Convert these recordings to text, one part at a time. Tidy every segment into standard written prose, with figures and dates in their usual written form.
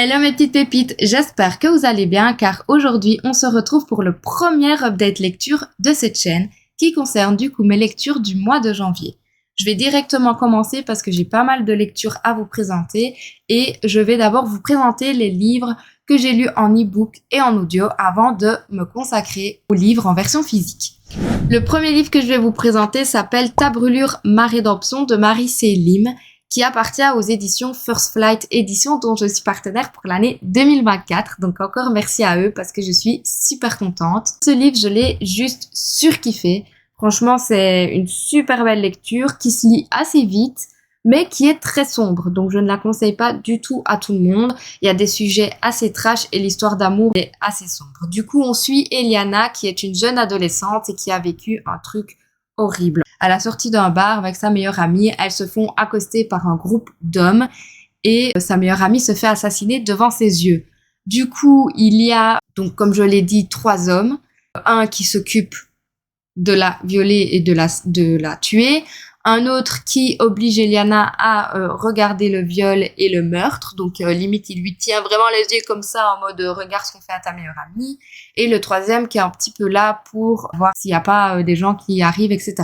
Hello mes petites pépites, j'espère que vous allez bien car aujourd'hui on se retrouve pour le premier update lecture de cette chaîne qui concerne du coup mes lectures du mois de janvier. Je vais directement commencer parce que j'ai pas mal de lectures à vous présenter et je vais d'abord vous présenter les livres que j'ai lus en e-book et en audio avant de me consacrer aux livres en version physique. Le premier livre que je vais vous présenter s'appelle Ta brûlure, ma rédemption de Marie C. Lim, qui appartient aux éditions First Flight Éditions dont je suis partenaire pour l'année 2024. Donc encore merci à eux parce que je suis super contente. Ce livre, je l'ai juste surkiffé. Franchement, c'est une super belle lecture qui se lit assez vite, mais qui est très sombre. Donc je ne la conseille pas du tout à tout le monde. Il y a des sujets assez trash et l'histoire d'amour est assez sombre. Du coup, on suit Eliana qui est une jeune adolescente et qui a vécu un truc horrible. À la sortie d'un bar avec sa meilleure amie, elles se font accoster par un groupe d'hommes et sa meilleure amie se fait assassiner devant ses yeux. Du coup, il y a, donc comme je l'ai dit, 3 hommes. Un qui s'occupe de la violer et de la tuer. Un autre qui oblige Eliana à regarder le viol et le meurtre. Donc limite, il lui tient vraiment les yeux comme ça en mode regarde ce qu'on fait à ta meilleure amie. Et le troisième qui est un petit peu là pour voir s'il n'y a pas des gens qui arrivent, etc.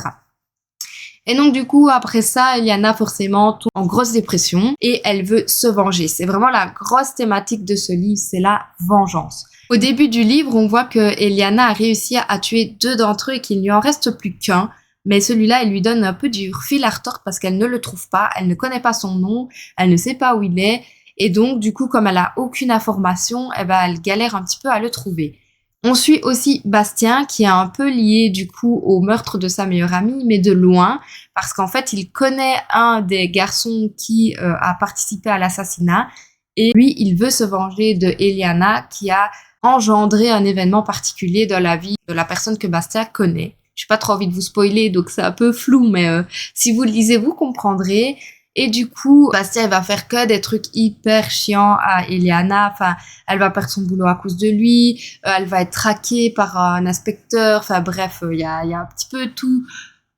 Et donc du coup, après ça, Eliana forcément tombe en grosse dépression et elle veut se venger. C'est vraiment la grosse thématique de ce livre, c'est la vengeance. Au début du livre, on voit que Eliana a réussi à tuer 2 d'entre eux et qu'il n'y en reste plus qu'un. Mais celui-là, il lui donne un peu du fil à retordre parce qu'elle ne le trouve pas, elle ne connaît pas son nom, elle ne sait pas où il est. Et donc, du coup, comme elle a aucune information, elle galère un petit peu à le trouver. On suit aussi Bastien qui est un peu lié du coup au meurtre de sa meilleure amie, mais de loin, parce qu'en fait, il connaît un des garçons qui a participé à l'assassinat. Et lui, il veut se venger de Eliana qui a engendré un événement particulier dans la vie de la personne que Bastien connaît. J'ai pas trop envie de vous spoiler, donc c'est un peu flou, mais si vous le lisez, vous comprendrez. Et du coup, Bastien, elle va faire que des trucs hyper chiants à Eliana. Enfin, elle va perdre son boulot à cause de lui. Elle va être traquée par un inspecteur. Enfin, bref, il y a un petit peu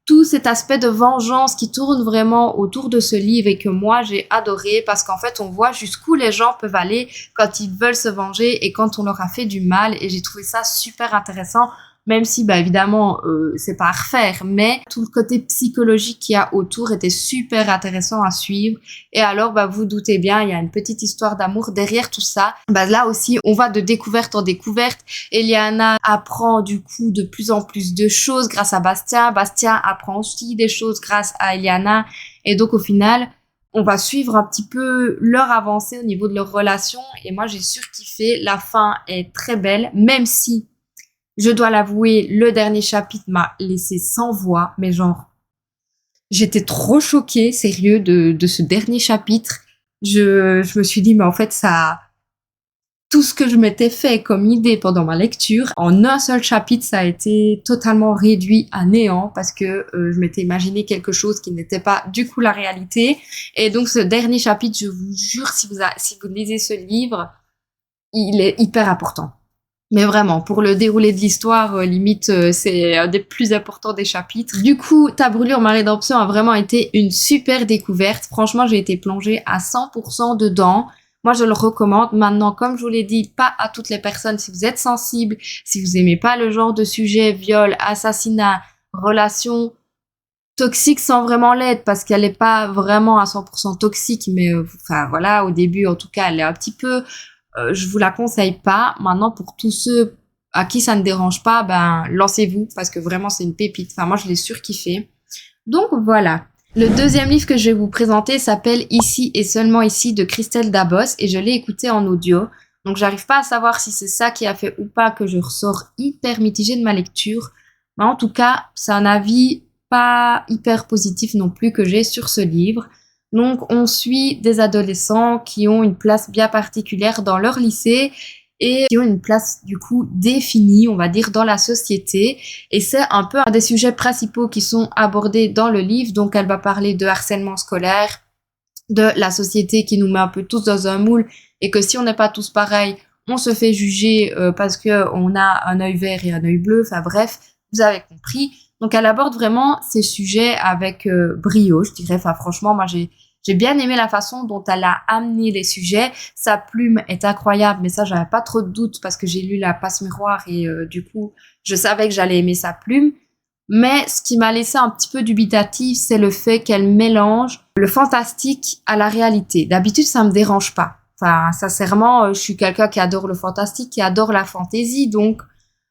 tout cet aspect de vengeance qui tourne vraiment autour de ce livre et que moi, j'ai adoré parce qu'en fait, on voit jusqu'où les gens peuvent aller quand ils veulent se venger et quand on leur a fait du mal. Et j'ai trouvé ça super intéressant. Même si, évidemment, c'est pas à refaire, mais tout le côté psychologique qu'il y a autour était super intéressant à suivre. Et alors, vous doutez bien, il y a une petite histoire d'amour derrière tout ça. Là aussi, on va de découverte en découverte. Eliana apprend du coup de plus en plus de choses grâce à Bastien. Bastien apprend aussi des choses grâce à Eliana. Et donc, au final, on va suivre un petit peu leur avancée au niveau de leur relation. Et moi, j'ai surkiffé. La fin est très belle, même si je dois l'avouer, le dernier chapitre m'a laissé sans voix, mais genre, j'étais trop choquée, sérieux, de ce dernier chapitre. Je me suis dit, mais en fait, tout ce que je m'étais fait comme idée pendant ma lecture, en un seul chapitre, ça a été totalement réduit à néant parce que je m'étais imaginé quelque chose qui n'était pas du coup la réalité. Et donc, ce dernier chapitre, je vous jure, si vous lisez ce livre, il est hyper important. Mais vraiment, pour le déroulé de l'histoire, limite, c'est un des plus importants des chapitres. Du coup, Ta brûlure, ma rédemption a vraiment été une super découverte. Franchement, j'ai été plongée à 100% dedans. Moi, je le recommande. Maintenant, comme je vous l'ai dit, pas à toutes les personnes. Si vous êtes sensible, si vous aimez pas le genre de sujet, viol, assassinat, relation toxique sans vraiment l'être, parce qu'elle est pas vraiment à 100% toxique, mais voilà, au début, en tout cas, elle est un petit peu... je vous la conseille pas. Maintenant, pour tous ceux à qui ça ne dérange pas, lancez-vous parce que vraiment c'est une pépite. Enfin, moi je l'ai surkiffé. Donc voilà. Le deuxième livre que je vais vous présenter s'appelle Ici et seulement ici de Christelle Dabos et je l'ai écouté en audio. Donc j'arrive pas à savoir si c'est ça qui a fait ou pas que je ressors hyper mitigée de ma lecture. Mais en tout cas, c'est un avis pas hyper positif non plus que j'ai sur ce livre. Donc, on suit des adolescents qui ont une place bien particulière dans leur lycée et qui ont une place, du coup, définie, on va dire, dans la société. Et c'est un peu un des sujets principaux qui sont abordés dans le livre. Donc, elle va parler de harcèlement scolaire, de la société qui nous met un peu tous dans un moule et que si on n'est pas tous pareils, on se fait juger parce qu'on a un œil vert et un œil bleu. Enfin bref, vous avez compris. Donc, elle aborde vraiment ces sujets avec brio, je dirais. Enfin, franchement, moi, J'ai bien aimé la façon dont elle a amené les sujets. Sa plume est incroyable, mais ça, j'avais pas trop de doutes parce que j'ai lu La Passe-Miroir et du coup, je savais que j'allais aimer sa plume. Mais ce qui m'a laissé un petit peu dubitative, c'est le fait qu'elle mélange le fantastique à la réalité. D'habitude, ça me dérange pas. Enfin, sincèrement, je suis quelqu'un qui adore le fantastique, qui adore la fantaisie, donc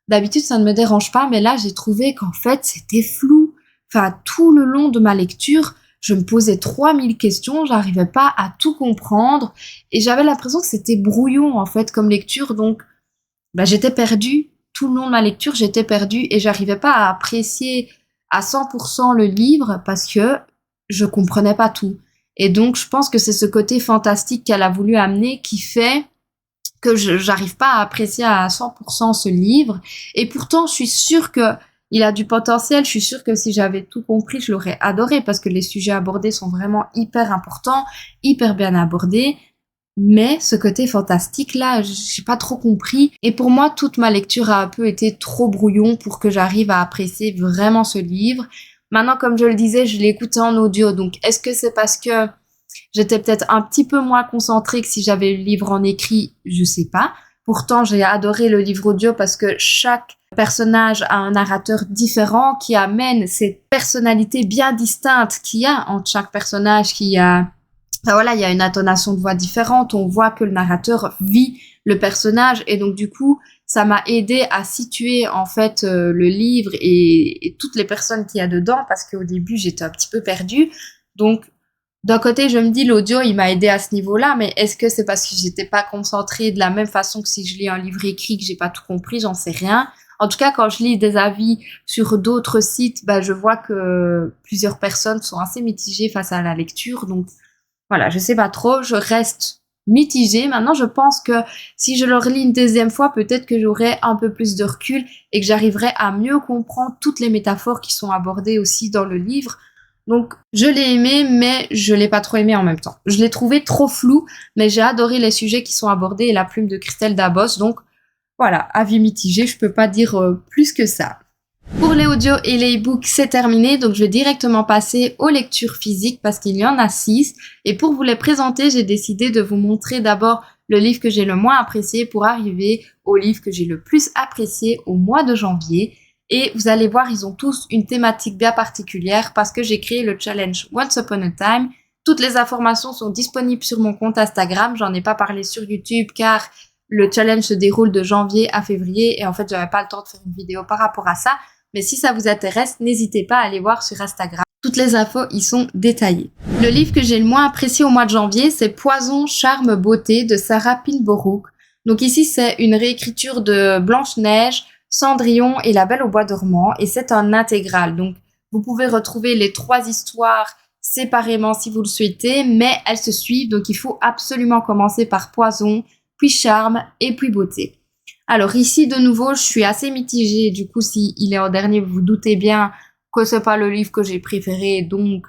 d'habitude, ça ne me dérange pas, mais là, j'ai trouvé qu'en fait, c'était flou. Enfin, tout le long de ma lecture, je me posais 3000 questions, j'arrivais pas à tout comprendre, et j'avais l'impression que c'était brouillon, en fait, comme lecture, donc j'étais perdue. Tout le long de ma lecture, j'étais perdue, et j'arrivais pas à apprécier à 100% le livre, parce que je comprenais pas tout. Et donc, je pense que c'est ce côté fantastique qu'elle a voulu amener qui fait que j'arrive pas à apprécier à 100% ce livre. Et pourtant, je suis sûre que il a du potentiel. Je suis sûre que si j'avais tout compris, je l'aurais adoré parce que les sujets abordés sont vraiment hyper importants, hyper bien abordés. Mais ce côté fantastique là, j'ai pas trop compris. Et pour moi, toute ma lecture a un peu été trop brouillon pour que j'arrive à apprécier vraiment ce livre. Maintenant, comme je le disais, je l'ai écouté en audio. Donc, est-ce que c'est parce que j'étais peut-être un petit peu moins concentrée que si j'avais eu le livre en écrit, je sais pas. Pourtant, j'ai adoré le livre audio parce que chaque personnage a un narrateur différent qui amène cette personnalité bien distincte qu'il y a entre chaque personnage, il y a une intonation de voix différente, on voit que le narrateur vit le personnage et donc du coup, ça m'a aidé à situer en fait le livre et toutes les personnes qu'il y a dedans parce qu'au début, j'étais un petit peu perdue. Donc d'un côté, je me dis, l'audio, il m'a aidé à ce niveau-là, mais est-ce que c'est parce que j'étais pas concentrée de la même façon que si je lis un livre écrit, que j'ai pas tout compris, j'en sais rien. En tout cas, quand je lis des avis sur d'autres sites, je vois que plusieurs personnes sont assez mitigées face à la lecture. Donc, voilà, je sais pas trop, je reste mitigée. Maintenant, je pense que si je le relis une deuxième fois, peut-être que j'aurai un peu plus de recul et que j'arriverai à mieux comprendre toutes les métaphores qui sont abordées aussi dans le livre. Donc, je l'ai aimé, mais je l'ai pas trop aimé en même temps. Je l'ai trouvé trop flou, mais j'ai adoré les sujets qui sont abordés et la plume de Christelle Dabos. Donc, voilà, avis mitigé, je peux pas dire plus que ça. Pour les audios et les e-books, c'est terminé, donc je vais directement passer aux lectures physiques parce qu'il y en a 6. Et pour vous les présenter, j'ai décidé de vous montrer d'abord le livre que j'ai le moins apprécié pour arriver au livre que j'ai le plus apprécié au mois de janvier. Et vous allez voir, ils ont tous une thématique bien particulière parce que j'ai créé le challenge Once Upon a Time. Toutes les informations sont disponibles sur mon compte Instagram. J'en ai pas parlé sur YouTube car le challenge se déroule de janvier à février et en fait, j'avais pas le temps de faire une vidéo par rapport à ça. Mais si ça vous intéresse, n'hésitez pas à aller voir sur Instagram. Toutes les infos y sont détaillées. Le livre que j'ai le moins apprécié au mois de janvier, c'est Poison, Charme, Beauté de Sarah Pinborough. Donc ici, c'est une réécriture de Blanche-Neige, Cendrillon et La Belle au bois dormant et c'est un intégral. Donc vous pouvez retrouver les 3 histoires séparément si vous le souhaitez, mais elles se suivent. Donc il faut absolument commencer par Poison, puis Charme et puis Beauté. Alors ici, de nouveau, je suis assez mitigée. Du coup, si il est en dernier, vous vous doutez bien que c'est pas le livre que j'ai préféré, donc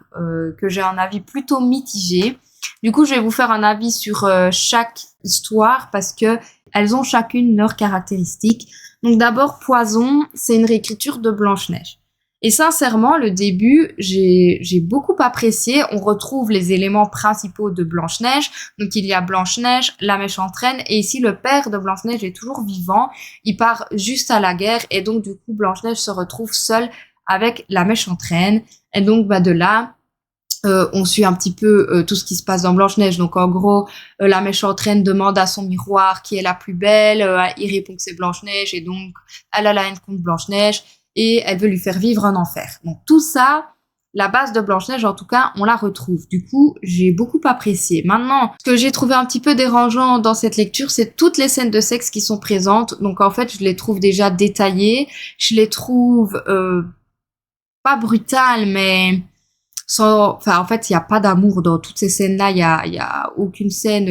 que j'ai un avis plutôt mitigé. Du coup, je vais vous faire un avis sur chaque histoire parce que elles ont chacune leurs caractéristiques. Donc d'abord, Poison, c'est une réécriture de Blanche-Neige. Et sincèrement, le début, j'ai beaucoup apprécié. On retrouve les éléments principaux de Blanche-Neige. Donc, il y a Blanche-Neige, la méchante reine. Et ici, le père de Blanche-Neige est toujours vivant. Il part juste à la guerre. Et donc, du coup, Blanche-Neige se retrouve seule avec la méchante reine. Et donc, de là, on suit un petit peu tout ce qui se passe dans Blanche-Neige. Donc, en gros, la méchante reine demande à son miroir qui est la plus belle. Il répond que c'est Blanche-Neige. Et donc, elle a la haine contre Blanche-Neige. Et elle veut lui faire vivre un enfer. Donc tout ça, la base de Blanche-Neige, en tout cas, on la retrouve. Du coup, j'ai beaucoup apprécié. Maintenant, ce que j'ai trouvé un petit peu dérangeant dans cette lecture, c'est toutes les scènes de sexe qui sont présentes. Donc en fait, je les trouve déjà détaillées. Je les trouve pas brutales, mais en fait, il n'y a pas d'amour dans toutes ces scènes-là. Il y a aucune scène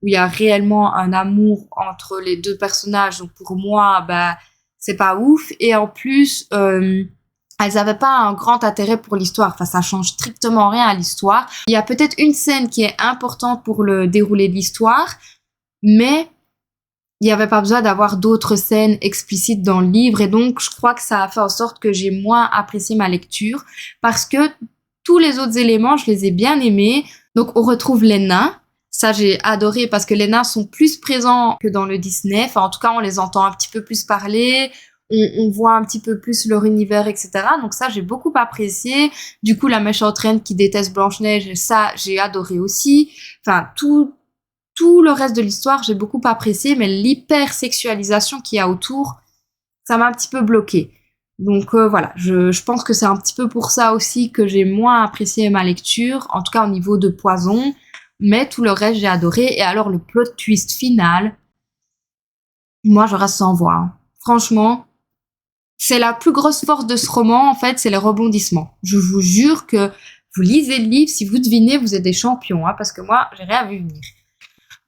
où il y a réellement un amour entre les deux personnages. Donc pour moi, c'est pas ouf. Et en plus, elles avaient pas un grand intérêt pour l'histoire. Enfin, ça change strictement rien à l'histoire. Il y a peut-être une scène qui est importante pour le déroulé de l'histoire, mais il n'y avait pas besoin d'avoir d'autres scènes explicites dans le livre. Et donc, je crois que ça a fait en sorte que j'ai moins apprécié ma lecture parce que tous les autres éléments, je les ai bien aimés. Donc, on retrouve les nains. Ça, j'ai adoré parce que les nains sont plus présents que dans le Disney. Enfin, en tout cas, on les entend un petit peu plus parler. On voit un petit peu plus leur univers, etc. Donc ça, j'ai beaucoup apprécié. Du coup, la méchante reine qui déteste Blanche-Neige, ça, j'ai adoré aussi. Enfin, tout le reste de l'histoire, j'ai beaucoup apprécié. Mais l'hypersexualisation qu'il y a autour, ça m'a un petit peu bloqué. Donc voilà, je pense que c'est un petit peu pour ça aussi que j'ai moins apprécié ma lecture, en tout cas au niveau de Poison, mais tout le reste j'ai adoré. Et alors le plot twist final, moi je reste sans voix. Hein. Franchement, c'est la plus grosse force de ce roman en fait, c'est les rebondissements. Je vous jure que vous lisez le livre, si vous devinez, vous êtes des champions, hein, parce que moi j'ai rien vu venir.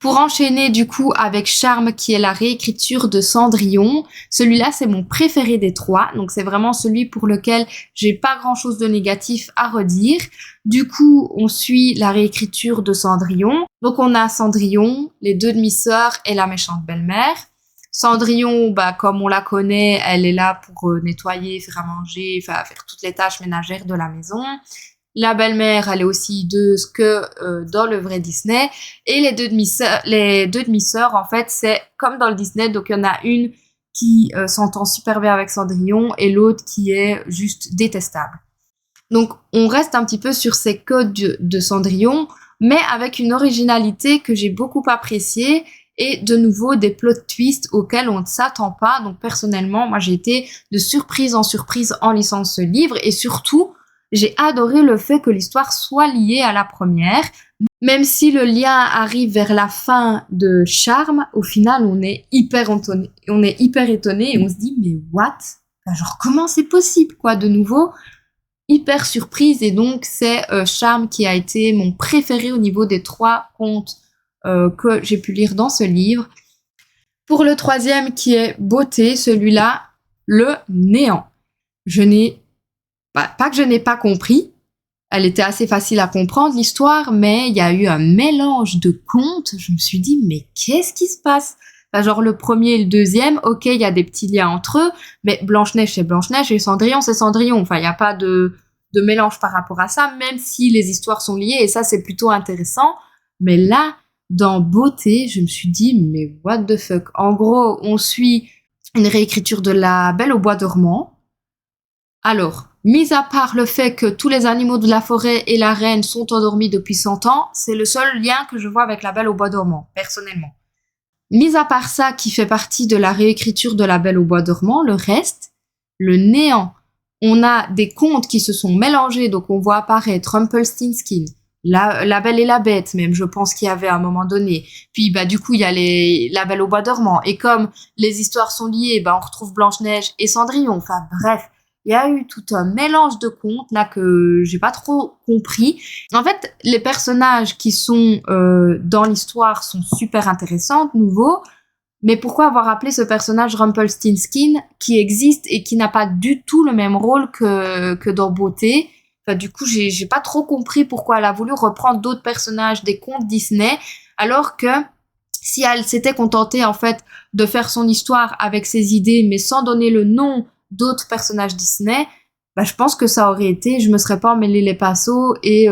Pour enchaîner du coup avec Charme qui est la réécriture de Cendrillon, celui-là c'est mon préféré des trois, donc c'est vraiment celui pour lequel j'ai pas grand chose de négatif à redire. Du coup on suit la réécriture de Cendrillon, donc on a Cendrillon, les deux demi-sœurs et la méchante belle-mère. Cendrillon, bah, comme on la connaît, elle est là pour nettoyer, faire à manger, faire toutes les tâches ménagères de la maison. La belle-mère, elle est aussi hideuse que dans le vrai Disney. Et les deux demi-sœurs, en fait, c'est comme dans le Disney. Donc, il y en a une qui s'entend super bien avec Cendrillon et l'autre qui est juste détestable. Donc, on reste un petit peu sur ces codes de Cendrillon, mais avec une originalité que j'ai beaucoup appréciée et de nouveau des plot twists auxquels on ne s'attend pas. Donc, personnellement, moi, j'ai été de surprise en surprise en lisant ce livre et surtout, j'ai adoré le fait que l'histoire soit liée à la première. Même si le lien arrive vers la fin de Charme, au final, on est hyper étonné et on se dit, mais what? Enfin, genre, comment c'est possible, quoi, de nouveau? Hyper surprise, et donc, c'est Charme qui a été mon préféré au niveau des 3 contes que j'ai pu lire dans ce livre. Pour le troisième, qui est Beauté, celui-là, le néant. Pas que je n'ai pas compris, elle était assez facile à comprendre l'histoire, mais il y a eu un mélange de contes, je me suis dit mais qu'est-ce qui se passe? Enfin, genre le premier et le deuxième, ok, il y a des petits liens entre eux, mais Blanche-Neige c'est Blanche-Neige et Cendrillon c'est Cendrillon, enfin il n'y a pas de mélange par rapport à ça, même si les histoires sont liées et ça c'est plutôt intéressant, mais là, dans Beauté, je me suis dit mais what the fuck? En gros, on suit une réécriture de La Belle au bois dormant. Alors, mis à part le fait que tous les animaux de la forêt et la reine sont endormis depuis 100 ans, c'est le seul lien que je vois avec La Belle au bois dormant, personnellement. Mis à part ça, qui fait partie de la réécriture de La Belle au bois dormant, le reste, le néant. On a des contes qui se sont mélangés, donc on voit apparaître Rumpelstiltskin, la Belle et la Bête, même, je pense qu'il y avait à un moment donné. Puis, bah, du coup, il y a La Belle au bois dormant. Et comme les histoires sont liées, bah, on retrouve Blanche-Neige et Cendrillon. Enfin, bref. Il y a eu tout un mélange de contes là que j'ai pas trop compris. En fait, les personnages qui sont dans l'histoire sont super intéressants, nouveaux. Mais pourquoi avoir appelé ce personnage Rumpelstiltskin qui existe et qui n'a pas du tout le même rôle que dans Beauté? Enfin, du coup, j'ai pas trop compris pourquoi elle a voulu reprendre d'autres personnages des contes Disney, alors que si elle s'était contentée en fait de faire son histoire avec ses idées, mais sans donner le nom d'autres personnages Disney, bah, je pense que ça aurait été, je me serais pas emmêlé les pinceaux et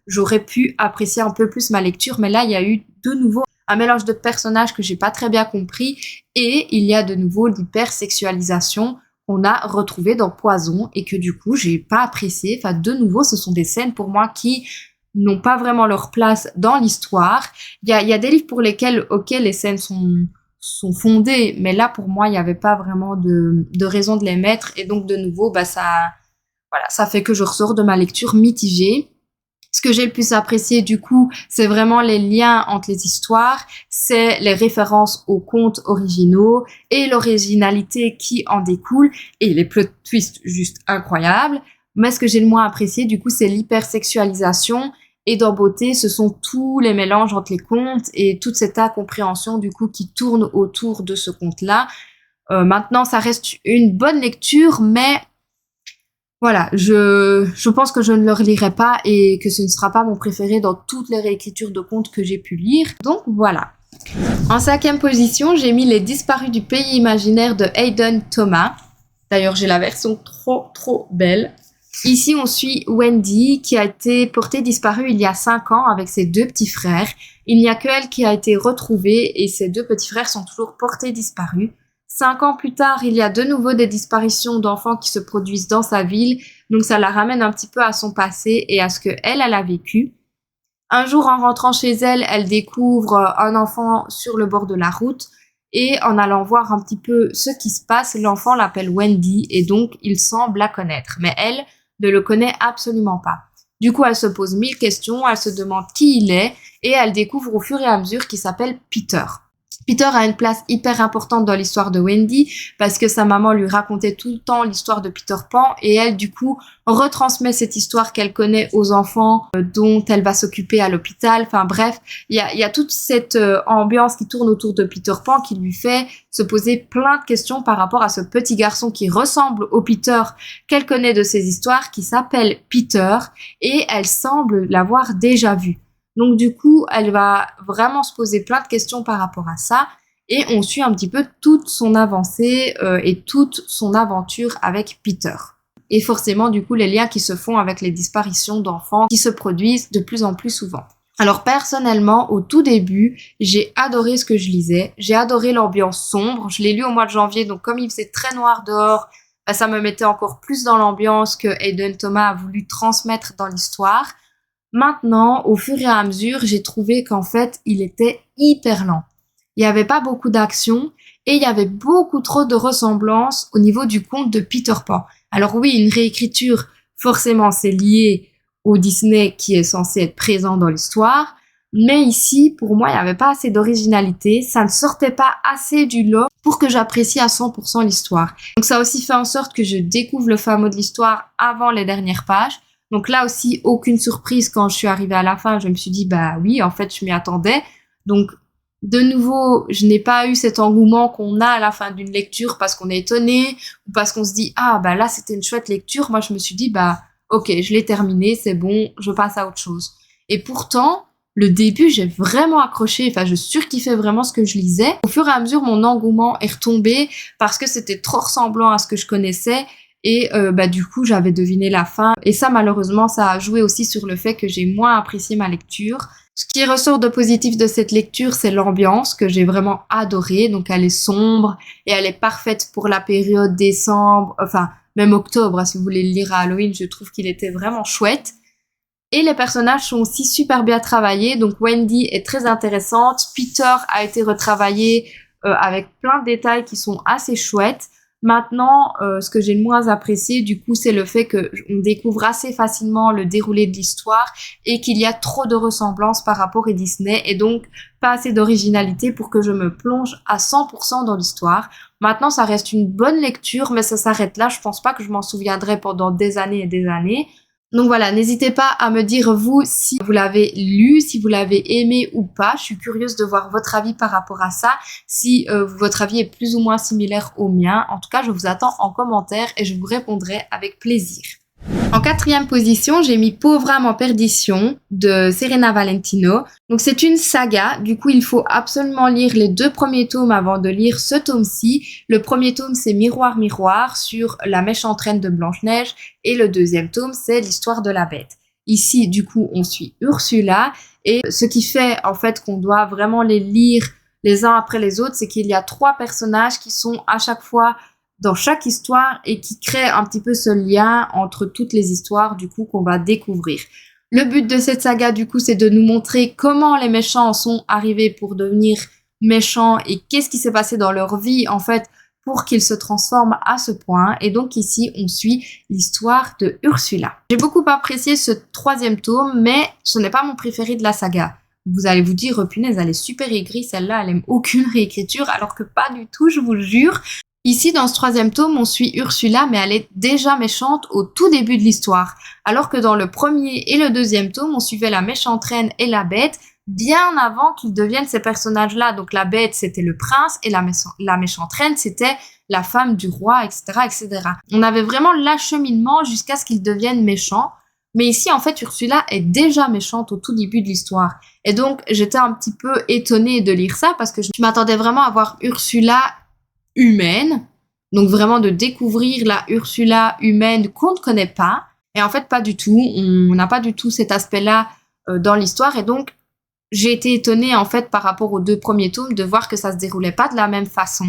j'aurais pu apprécier un peu plus ma lecture, mais là il y a eu de nouveau un mélange de personnages que j'ai pas très bien compris et il y a de nouveau l'hypersexualisation qu'on a retrouvé dans Poison et que du coup j'ai pas apprécié. Enfin, de nouveau, ce sont des scènes pour moi qui n'ont pas vraiment leur place dans l'histoire. Il y a des livres pour lesquels, ok, les scènes sont fondées, mais là pour moi il n'y avait pas vraiment de raison de les mettre et donc de nouveau bah ça fait que je ressors de ma lecture mitigée. Ce que j'ai le plus apprécié du coup, c'est vraiment les liens entre les histoires, c'est les références aux contes originaux et l'originalité qui en découle et les plot twists juste incroyables. Mais ce que j'ai le moins apprécié du coup, c'est l'hypersexualisation. Et dans Beauté, ce sont tous les mélanges entre les contes et toute cette incompréhension du coup qui tourne autour de ce conte-là. Maintenant, ça reste une bonne lecture, mais voilà, je pense que je ne le relirai pas et que ce ne sera pas mon préféré dans toutes les réécritures de contes que j'ai pu lire. Donc voilà. En 5e position, j'ai mis Les Disparus du pays imaginaire de Hayden Thomas. D'ailleurs, j'ai la version trop belle. Ici, on suit Wendy qui a été portée disparue il y a 5 ans avec ses 2 petits frères. Il n'y a que elle qui a été retrouvée et ses 2 petits frères sont toujours portés disparus. 5 ans plus tard, il y a de nouveau des disparitions d'enfants qui se produisent dans sa ville, donc ça la ramène un petit peu à son passé et à ce que elle a vécu. Un jour, en rentrant chez elle, elle découvre un enfant sur le bord de la route et en allant voir un petit peu ce qui se passe, l'enfant l'appelle Wendy et donc il semble la connaître, mais elle ne le connaît absolument pas. Du coup, elle se pose 1000 questions, elle se demande qui il est et elle découvre au fur et à mesure qu'il s'appelle Peter. Peter a une place hyper importante dans l'histoire de Wendy parce que sa maman lui racontait tout le temps l'histoire de Peter Pan et elle, du coup, retransmet cette histoire qu'elle connaît aux enfants dont elle va s'occuper à l'hôpital. Enfin bref, il y a toute cette ambiance qui tourne autour de Peter Pan qui lui fait se poser plein de questions par rapport à ce petit garçon qui ressemble au Peter qu'elle connaît de ses histoires, qui s'appelle Peter et elle semble l'avoir déjà vu. Donc du coup, elle va vraiment se poser plein de questions par rapport à ça et on suit un petit peu toute son avancée et toute son aventure avec Peter. Et forcément, du coup, les liens qui se font avec les disparitions d'enfants qui se produisent de plus en plus souvent. Alors personnellement, au tout début, j'ai adoré ce que je lisais, j'ai adoré l'ambiance sombre, je l'ai lu au mois de janvier, donc comme il faisait très noir dehors, bah, ça me mettait encore plus dans l'ambiance que Hayden Thomas a voulu transmettre dans l'histoire. Maintenant, au fur et à mesure, j'ai trouvé qu'en fait, il était hyper lent. Il n'y avait pas beaucoup d'action et il y avait beaucoup trop de ressemblances au niveau du conte de Peter Pan. Alors oui, une réécriture, forcément, c'est lié au Disney qui est censé être présent dans l'histoire. Mais ici, pour moi, il n'y avait pas assez d'originalité. Ça ne sortait pas assez du lot pour que j'apprécie à 100% l'histoire. Donc ça a aussi fait en sorte que je découvre le fameux de l'histoire avant les dernières pages. Donc là aussi, aucune surprise quand je suis arrivée à la fin. Je me suis dit, bah oui, en fait, je m'y attendais. Donc, de nouveau, je n'ai pas eu cet engouement qu'on a à la fin d'une lecture parce qu'on est étonné ou parce qu'on se dit, ah, bah là, c'était une chouette lecture. Moi, je me suis dit, bah, ok, je l'ai terminé, c'est bon, je passe à autre chose. Et pourtant, le début, j'ai vraiment accroché. Enfin, je surkiffais vraiment ce que je lisais. Au fur et à mesure, mon engouement est retombé parce que c'était trop ressemblant à ce que je connaissais. Et bah du coup, j'avais deviné la fin. Et ça, malheureusement, ça a joué aussi sur le fait que j'ai moins apprécié ma lecture. Ce qui ressort de positif de cette lecture, c'est l'ambiance que j'ai vraiment adorée. Donc, elle est sombre et elle est parfaite pour la période décembre, enfin, même octobre, hein, si vous voulez le lire à Halloween. Je trouve qu'il était vraiment chouette. Et les personnages sont aussi super bien travaillés. Donc, Wendy est très intéressante. Peter a été retravaillé avec plein de détails qui sont assez chouettes. Maintenant, ce que j'ai le moins apprécié, du coup, c'est le fait qu'on découvre assez facilement le déroulé de l'histoire et qu'il y a trop de ressemblances par rapport à Disney et donc pas assez d'originalité pour que je me plonge à 100% dans l'histoire. Maintenant, ça reste une bonne lecture, mais ça s'arrête là. Je pense pas que je m'en souviendrai pendant des années et des années. Donc voilà, n'hésitez pas à me dire vous si vous l'avez lu, si vous l'avez aimé ou pas. Je suis curieuse de voir votre avis par rapport à ça, si votre avis est plus ou moins similaire au mien. En tout cas, je vous attends en commentaire et je vous répondrai avec plaisir. En 4e position, j'ai mis Pauvre âme en perdition de Serena Valentino. Donc c'est une saga, du coup il faut absolument lire les 2 premiers tomes avant de lire ce tome-ci. Le premier tome c'est Miroir Miroir sur la méchante reine de Blanche-Neige et le 2e tome c'est l'histoire de la bête. Ici du coup on suit Ursula et ce qui fait en fait qu'on doit vraiment les lire les uns après les autres, c'est qu'il y a 3 personnages qui sont à chaque fois dans chaque histoire et qui crée un petit peu ce lien entre toutes les histoires du coup qu'on va découvrir. Le but de cette saga du coup c'est de nous montrer comment les méchants sont arrivés pour devenir méchants et qu'est-ce qui s'est passé dans leur vie en fait pour qu'ils se transforment à ce point. Et donc ici on suit l'histoire de Ursula. J'ai beaucoup apprécié ce 3e tome mais ce n'est pas mon préféré de la saga. Vous allez vous dire, oh, punaise, elle est super aigrie, celle-là, elle aime aucune réécriture, alors que pas du tout, je vous le jure. Ici, dans ce 3e tome, on suit Ursula, mais elle est déjà méchante au tout début de l'histoire. Alors que dans le 1er et le 2e tome, on suivait la méchante reine et la bête bien avant qu'ils deviennent ces personnages-là. Donc la bête, c'était le prince et la méchante reine, c'était la femme du roi, etc., etc. On avait vraiment l'acheminement jusqu'à ce qu'ils deviennent méchants. Mais ici, en fait, Ursula est déjà méchante au tout début de l'histoire. Et donc, j'étais un petit peu étonnée de lire ça parce que je m'attendais vraiment à voir Ursula humaine, donc vraiment de découvrir la Ursula humaine qu'on ne connaît pas. Et en fait, pas du tout. On n'a pas du tout cet aspect-là dans l'histoire. Et donc, j'ai été étonnée, en fait, par rapport aux 2 premiers tomes, de voir que ça se déroulait pas de la même façon.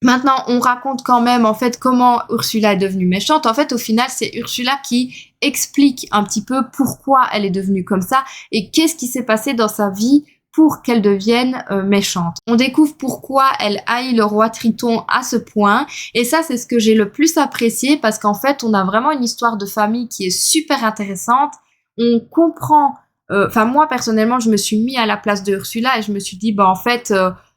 Maintenant, on raconte quand même, en fait, comment Ursula est devenue méchante. En fait, au final, c'est Ursula qui explique un petit peu pourquoi elle est devenue comme ça et qu'est-ce qui s'est passé dans sa vie pour qu'elle devienne méchante. On découvre pourquoi elle haït le roi Triton à ce point, et ça, c'est ce que j'ai le plus apprécié, parce qu'en fait, on a vraiment une histoire de famille qui est super intéressante. On comprend, moi, personnellement, je me suis mis à la place de Ursula, et je me suis dit, en fait,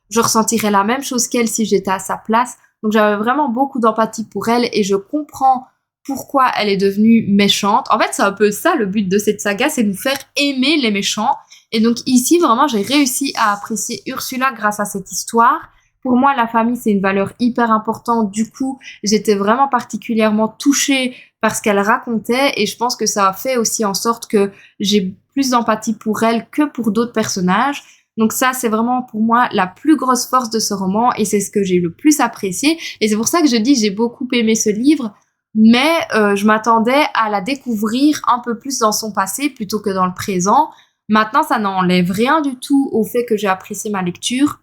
je ressentirais la même chose qu'elle si j'étais à sa place. Donc, j'avais vraiment beaucoup d'empathie pour elle, et je comprends pourquoi elle est devenue méchante. En fait, c'est un peu ça, le but de cette saga, c'est nous faire aimer les méchants. Et donc ici, vraiment, j'ai réussi à apprécier Ursula grâce à cette histoire. Pour moi, la famille, c'est une valeur hyper importante. Du coup, j'étais vraiment particulièrement touchée par ce qu'elle racontait, et je pense que ça a fait aussi en sorte que j'ai plus d'empathie pour elle que pour d'autres personnages. Donc ça, c'est vraiment pour moi la plus grosse force de ce roman, et c'est ce que j'ai le plus apprécié. Et c'est pour ça que je dis j'ai beaucoup aimé ce livre, mais je m'attendais à la découvrir un peu plus dans son passé plutôt que dans le présent. Maintenant, ça n'enlève rien du tout au fait que j'ai apprécié ma lecture,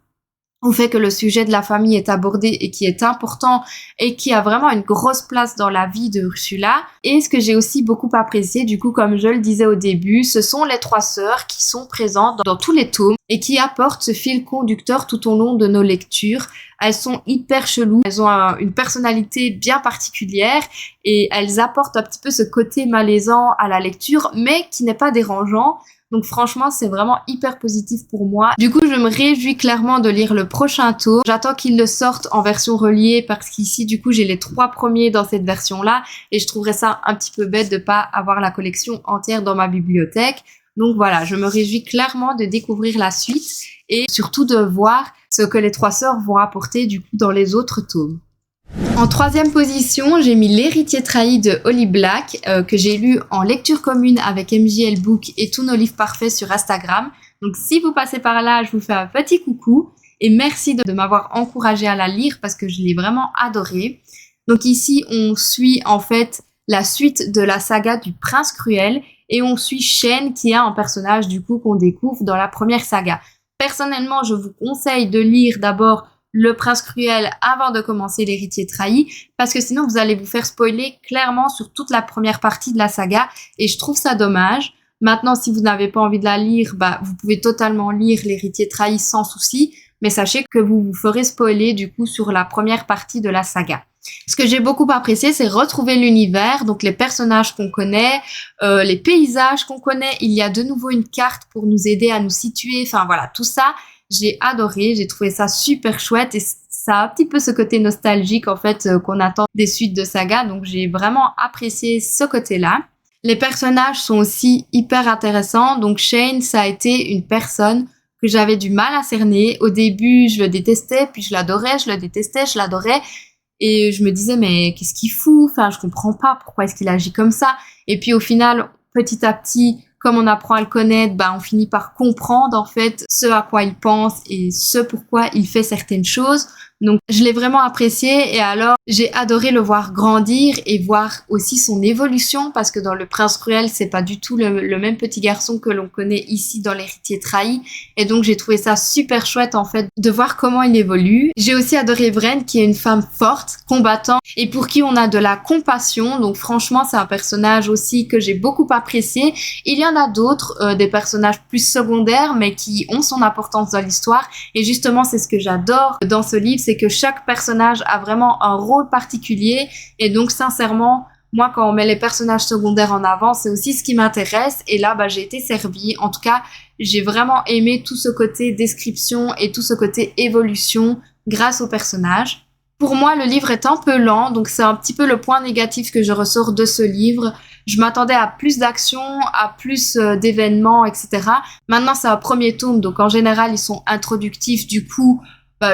au fait que le sujet de la famille est abordé et qui est important et qui a vraiment une grosse place dans la vie de Ursula. Et ce que j'ai aussi beaucoup apprécié, du coup, comme je le disais au début, ce sont les 3 sœurs qui sont présentes dans tous les tomes et qui apportent ce fil conducteur tout au long de nos lectures. Elles sont hyper cheloues, elles ont une personnalité bien particulière et elles apportent un petit peu ce côté malaisant à la lecture, mais qui n'est pas dérangeant. Donc franchement, c'est vraiment hyper positif pour moi. Du coup, je me réjouis clairement de lire le prochain tome. J'attends qu'il le sorte en version reliée, parce qu'ici, du coup, j'ai les 3 premiers dans cette version-là, et je trouverais ça un petit peu bête de pas avoir la collection entière dans ma bibliothèque. Donc voilà, je me réjouis clairement de découvrir la suite et surtout de voir ce que les 3 sœurs vont apporter du coup dans les autres tomes. En 3e position, j'ai mis L'héritier trahi de Holly Black, que j'ai lu en lecture commune avec MJL Book et tous nos livres parfaits sur Instagram. Donc si vous passez par là, je vous fais un petit coucou et merci de m'avoir encouragé à la lire, parce que je l'ai vraiment adorée. Donc ici, on suit en fait la suite de la saga du Prince Cruel, et on suit Shane, qui est un personnage du coup qu'on découvre dans la première saga. Personnellement, je vous conseille de lire d'abord Le Prince Cruel avant de commencer L'héritier trahi, parce que sinon vous allez vous faire spoiler clairement sur toute la première partie de la saga, et je trouve ça dommage. Maintenant, si vous n'avez pas envie de la lire, vous pouvez totalement lire L'héritier trahi sans souci, mais sachez que vous vous ferez spoiler du coup sur la première partie de la saga. Ce que j'ai beaucoup apprécié, c'est retrouver l'univers, donc les personnages qu'on connaît, les paysages qu'on connaît. Il y a de nouveau une carte pour nous aider à nous situer, enfin voilà, tout ça. J'ai adoré, j'ai trouvé ça super chouette, et ça a un petit peu ce côté nostalgique en fait qu'on attend des suites de saga, donc j'ai vraiment apprécié ce côté-là. Les personnages sont aussi hyper intéressants, donc Shane, ça a été une personne que j'avais du mal à cerner. Au début, je le détestais, puis je l'adorais, je le détestais, je l'adorais, et je me disais mais qu'est-ce qu'il fout, enfin je comprends pas pourquoi est-ce qu'il agit comme ça. Et puis au final, petit à petit, comme on apprend à le connaître, on finit par comprendre en fait ce à quoi il pense et ce pourquoi il fait certaines choses. Donc je l'ai vraiment apprécié, et alors j'ai adoré le voir grandir et voir aussi son évolution, parce que dans Le Prince Cruel, c'est pas du tout le même petit garçon que l'on connaît ici dans L'héritier trahi, et donc j'ai trouvé ça super chouette en fait de voir comment il évolue. J'ai aussi adoré Vren, qui est une femme forte, combattante, et pour qui on a de la compassion, donc franchement c'est un personnage aussi que j'ai beaucoup apprécié. Il y en a d'autres, des personnages plus secondaires mais qui ont son importance dans l'histoire, et justement c'est ce que j'adore dans ce livre, c'est que chaque personnage a vraiment un rôle particulier, et donc sincèrement, moi quand on met les personnages secondaires en avant, c'est aussi ce qui m'intéresse, et là j'ai été servie. En tout cas, j'ai vraiment aimé tout ce côté description et tout ce côté évolution grâce aux personnages. Pour moi, le livre est un peu lent, donc c'est un petit peu le point négatif que je ressors de ce livre. Je m'attendais à plus d'action, à plus d'événements, etc. Maintenant, c'est un premier tome, donc en général, ils sont introductifs, du coup,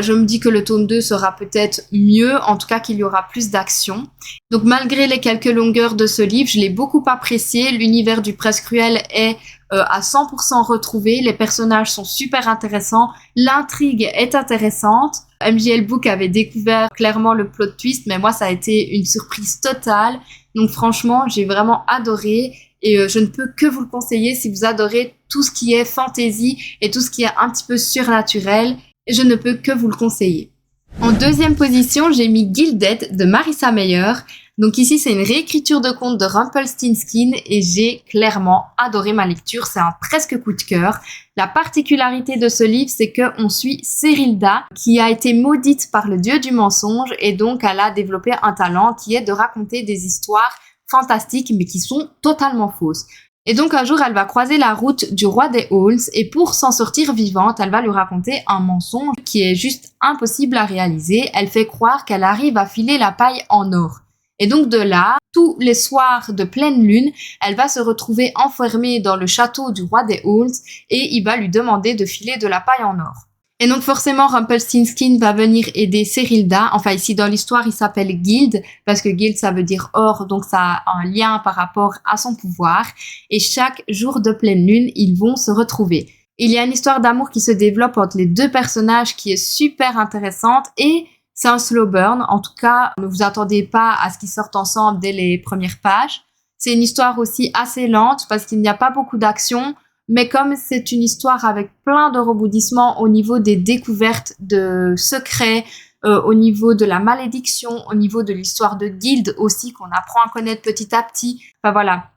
je me dis que le tome 2 sera peut-être mieux, en tout cas qu'il y aura plus d'action. Donc malgré les quelques longueurs de ce livre, je l'ai beaucoup apprécié. L'univers du Prince Cruel est à 100% retrouvé, les personnages sont super intéressants, l'intrigue est intéressante. MJL Book avait découvert clairement le plot twist, mais moi ça a été une surprise totale. Donc franchement, j'ai vraiment adoré et je ne peux que vous le conseiller si vous adorez tout ce qui est fantasy et tout ce qui est un petit peu surnaturel. Je ne peux que vous le conseiller. En deuxième position, j'ai mis Gilded de Marissa Meyer. Donc ici, c'est une réécriture de conte de Rumpelstiltskin et j'ai clairement adoré ma lecture. C'est un presque coup de cœur. La particularité de ce livre, c'est qu'on suit Serilda, qui a été maudite par le dieu du mensonge et donc elle a développé un talent qui est de raconter des histoires fantastiques mais qui sont totalement fausses. Et donc un jour, elle va croiser la route du roi des Halls et pour s'en sortir vivante, elle va lui raconter un mensonge qui est juste impossible à réaliser. Elle fait croire qu'elle arrive à filer la paille en or. Et donc de là, tous les soirs de pleine lune, elle va se retrouver enfermée dans le château du roi des Halls et il va lui demander de filer de la paille en or. Et donc forcément, Rumpelstiltskin va venir aider Serilda. Enfin ici dans l'histoire, il s'appelle Gild parce que Gild ça veut dire or, donc ça a un lien par rapport à son pouvoir. Et chaque jour de pleine lune, ils vont se retrouver. Il y a une histoire d'amour qui se développe entre les deux personnages qui est super intéressante et c'est un slow burn. En tout cas, ne vous attendez pas à ce qu'ils sortent ensemble dès les premières pages. C'est une histoire aussi assez lente parce qu'il n'y a pas beaucoup d'action. Mais comme c'est une histoire avec plein de rebondissements au niveau des découvertes de secrets, au niveau de la malédiction, au niveau de l'histoire de Gild aussi, qu'on apprend à connaître petit à petit. Enfin voilà,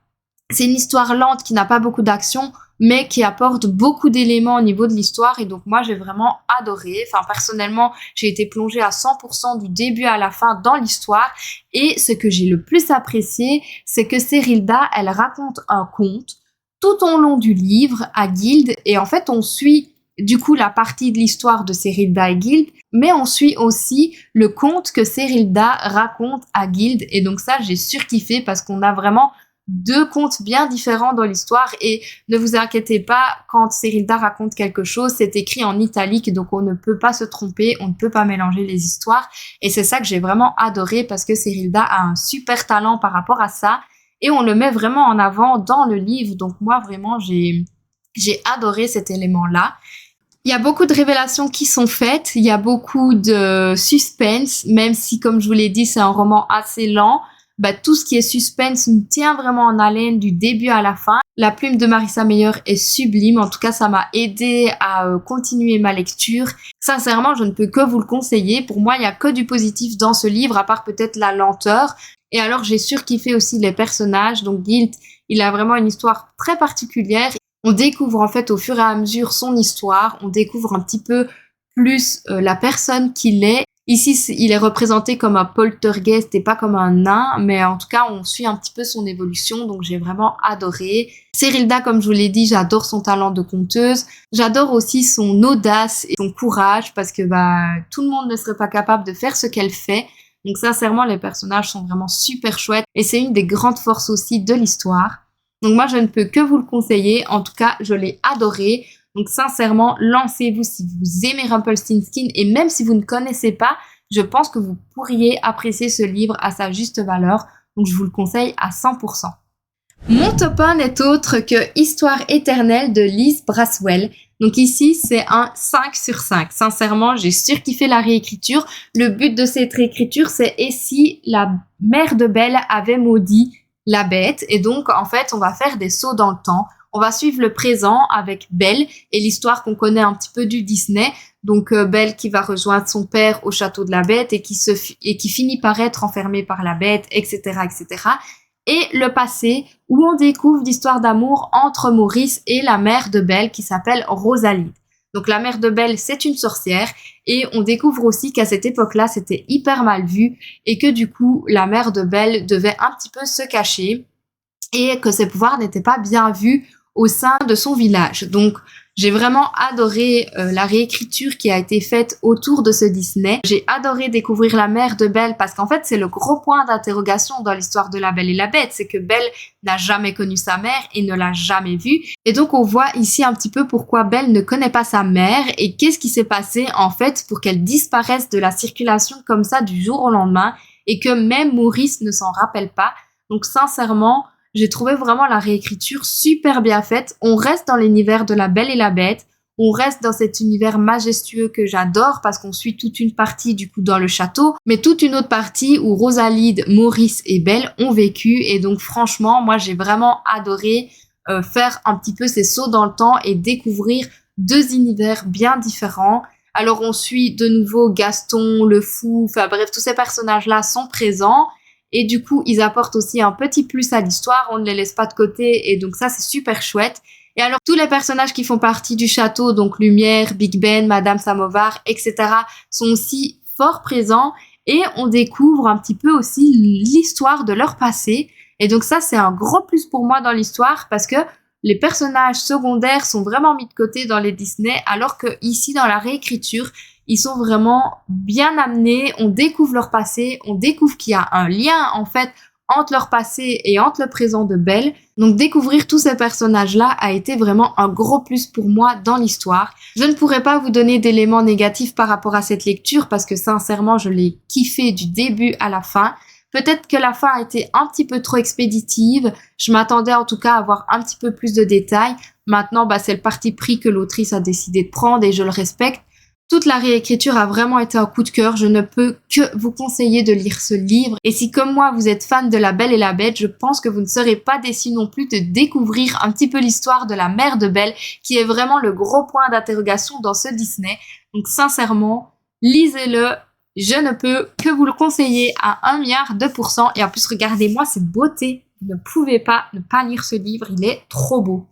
c'est une histoire lente qui n'a pas beaucoup d'action, mais qui apporte beaucoup d'éléments au niveau de l'histoire. Et donc moi, j'ai vraiment adoré. Enfin, personnellement, j'ai été plongée à 100% du début à la fin dans l'histoire. Et ce que j'ai le plus apprécié, c'est que Serilda, elle raconte un conte tout au long du livre à Gild et en fait on suit du coup la partie de l'histoire de Serilda et Gild mais on suit aussi le conte que Serilda raconte à Gild et donc ça j'ai surkiffé parce qu'on a vraiment deux contes bien différents dans l'histoire et ne vous inquiétez pas quand Serilda raconte quelque chose c'est écrit en italique donc on ne peut pas se tromper, on ne peut pas mélanger les histoires et c'est ça que j'ai vraiment adoré parce que Serilda a un super talent par rapport à ça. Et on le met vraiment en avant dans le livre. Donc moi, vraiment, j'ai adoré cet élément-là. Il y a beaucoup de révélations qui sont faites. Il y a beaucoup de suspense, même si, comme je vous l'ai dit, c'est un roman assez lent. Bah, tout ce qui est suspense nous tient vraiment en haleine du début à la fin. La plume de Marissa Meyer est sublime. En tout cas, ça m'a aidé à continuer ma lecture. Sincèrement, je ne peux que vous le conseiller. Pour moi, il n'y a que du positif dans ce livre, à part peut-être la lenteur. Et alors, j'ai surkiffé aussi les personnages. Donc, Gild, il a vraiment une histoire très particulière. On découvre en fait au fur et à mesure son histoire. On découvre un petit peu plus la personne qu'il est. Ici, il est représenté comme un poltergeist et pas comme un nain. Mais en tout cas, on suit un petit peu son évolution. Donc, j'ai vraiment adoré. Serilda, comme je vous l'ai dit, j'adore son talent de conteuse. J'adore aussi son audace et son courage parce que tout le monde ne serait pas capable de faire ce qu'elle fait. Donc sincèrement, les personnages sont vraiment super chouettes et c'est une des grandes forces aussi de l'histoire. Donc moi, je ne peux que vous le conseiller. En tout cas, je l'ai adoré. Donc sincèrement, lancez-vous si vous aimez Rumpelstiltskin et même si vous ne connaissez pas, je pense que vous pourriez apprécier ce livre à sa juste valeur. Donc je vous le conseille à 100%. Mon top 1 n'est autre que Histoire éternelle de Liz Braswell. Donc ici, c'est un 5 sur 5. Sincèrement, j'ai surkiffé la réécriture. Le but de cette réécriture, c'est et si la mère de Belle avait maudit la bête. Et donc, en fait, on va faire des sauts dans le temps. On va suivre le présent avec Belle et l'histoire qu'on connaît un petit peu du Disney. Donc, Belle qui va rejoindre son père au château de la bête et qui finit par être enfermée par la bête, etc., etc. Et le passé, où on découvre l'histoire d'amour entre Maurice et la mère de Belle qui s'appelle Rosalinde. Donc la mère de Belle, c'est une sorcière et on découvre aussi qu'à cette époque-là, c'était hyper mal vu et que du coup, la mère de Belle devait un petit peu se cacher et que ses pouvoirs n'étaient pas bien vus au sein de son village. Donc, j'ai vraiment adoré la réécriture qui a été faite autour de ce Disney. J'ai adoré découvrir la mère de Belle parce qu'en fait, c'est le gros point d'interrogation dans l'histoire de La Belle et la Bête. C'est que Belle n'a jamais connu sa mère et ne l'a jamais vue. Et donc, on voit ici un petit peu pourquoi Belle ne connaît pas sa mère et qu'est-ce qui s'est passé en fait pour qu'elle disparaisse de la circulation comme ça du jour au lendemain et que même Maurice ne s'en rappelle pas. Donc, sincèrement, j'ai trouvé vraiment la réécriture super bien faite. On reste dans l'univers de La Belle et la Bête. On reste dans cet univers majestueux que j'adore parce qu'on suit toute une partie du coup dans le château, mais toute une autre partie où Rosalinde, Maurice et Belle ont vécu. Et donc franchement, moi j'ai vraiment adoré faire un petit peu ces sauts dans le temps et découvrir deux univers bien différents. Alors on suit de nouveau Gaston, le fou, enfin bref, tous ces personnages-là sont présents. Et du coup, ils apportent aussi un petit plus à l'histoire, on ne les laisse pas de côté, et donc ça, c'est super chouette. Et alors, tous les personnages qui font partie du château, donc Lumière, Big Ben, Madame Samovar, etc., sont aussi fort présents, et on découvre un petit peu aussi l'histoire de leur passé. Et donc ça, c'est un gros plus pour moi dans l'histoire, parce que les personnages secondaires sont vraiment mis de côté dans les Disney, alors que ici, dans la réécriture, ils sont vraiment bien amenés, on découvre leur passé, on découvre qu'il y a un lien en fait entre leur passé et entre le présent de Belle. Donc découvrir tous ces personnages-là a été vraiment un gros plus pour moi dans l'histoire. Je ne pourrais pas vous donner d'éléments négatifs par rapport à cette lecture parce que sincèrement je l'ai kiffé du début à la fin. Peut-être que la fin a été un petit peu trop expéditive, je m'attendais en tout cas à avoir un petit peu plus de détails. Maintenant c'est le parti pris que l'autrice a décidé de prendre et je le respecte. Toute la réécriture a vraiment été un coup de cœur. Je ne peux que vous conseiller de lire ce livre. Et si comme moi, vous êtes fan de La Belle et la Bête, je pense que vous ne serez pas déçus non plus de découvrir un petit peu l'histoire de la mère de Belle, qui est vraiment le gros point d'interrogation dans ce Disney. Donc sincèrement, lisez-le. Je ne peux que vous le conseiller à 1 milliard de pourcents. Et en plus, regardez-moi cette beauté. Vous ne pouvez pas ne pas lire ce livre. Il est trop beau.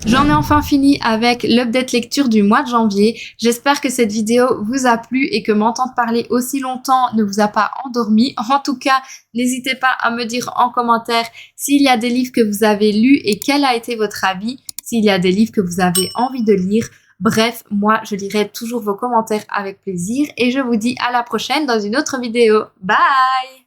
J'en ai enfin fini avec l'update lecture du mois de janvier. J'espère que cette vidéo vous a plu et que m'entendre parler aussi longtemps ne vous a pas endormi. En tout cas, n'hésitez pas à me dire en commentaire s'il y a des livres que vous avez lus et quel a été votre avis, s'il y a des livres que vous avez envie de lire. Bref, moi, je lirai toujours vos commentaires avec plaisir et je vous dis à la prochaine dans une autre vidéo. Bye!